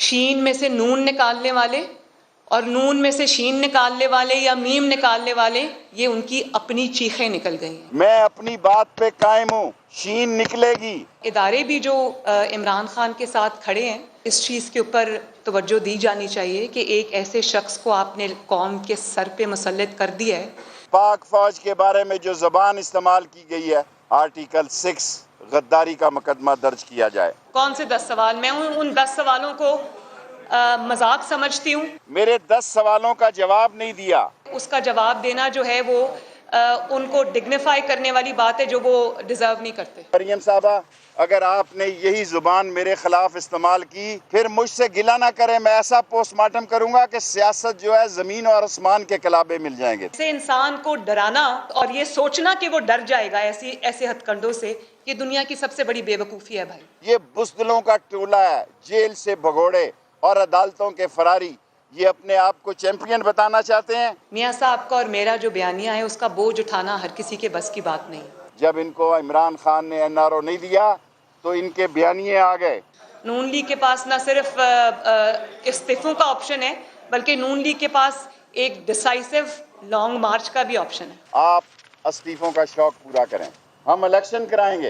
شین میں سے نون نکالنے والے اور نون میں سے شین نکالنے والے یا میم نکالنے والے، یہ ان کی اپنی چیخیں نکل گئی ہیں۔ میں اپنی بات پہ قائم ہوں، شین نکلے گی۔ ادارے بھی جو عمران خان کے ساتھ کھڑے ہیں، اس چیز کے اوپر توجہ دی جانی چاہیے کہ ایک ایسے شخص کو آپ نے قوم کے سر پہ مسلط کر دیا ہے۔ پاک فوج کے بارے میں جو زبان استعمال کی گئی ہے، آرٹیکل 6 غداری کا مقدمہ درج کیا جائے۔ کون سے 10 سوال؟ میں ان 10 سوالوں کو مذاق سمجھتی ہوں۔ میرے 10 سوالوں کا جواب نہیں دیا۔ اس کا جواب دینا جو ہے وہ ان کو ڈگنیفائی کرنے والی بات ہے جو وہ ڈیزرو نہیں کرتے۔ مریم صاحبہ، اگر آپ نے یہی زبان میرے خلاف استعمال کی، پھر مجھ سے گلہ نہ کریں، میں ایسا پوسٹ مارٹم کروں گا کہ سیاست جو ہے زمین اور آسمان کے کلابے مل جائیں گے۔ ایسے انسان کو ڈرانا اور یہ سوچنا کہ وہ ڈر جائے گا ایسے ہتھ کنڈوں سے، یہ دنیا کی سب سے بڑی بے وقوفی ہے بھائی۔ یہ بزدلوں کا ٹولہ ہے، جیل سے بھگوڑے اور عدالتوں کے فراری۔ یہ اپنے آپ کو چیمپئن بتانا چاہتے ہیں۔ میاں صاحب کا اور میرا جو بیانیہ ہے اس کا بوجھ اٹھانا ہر کسی کے بس کی بات نہیں۔ جب ان کو عمران خان نے NRO نہیں دیا تو ان کے بیانیے آ گئے۔ نون لیگ کے پاس نہ صرف استعفوں کا آپشن ہے بلکہ نون لیگ کے پاس ایک ڈیسائسو لانگ مارچ کا بھی آپشن ہے۔ آپ استعفوں کا شوق پورا کریں، ہم الیکشن کرائیں گے۔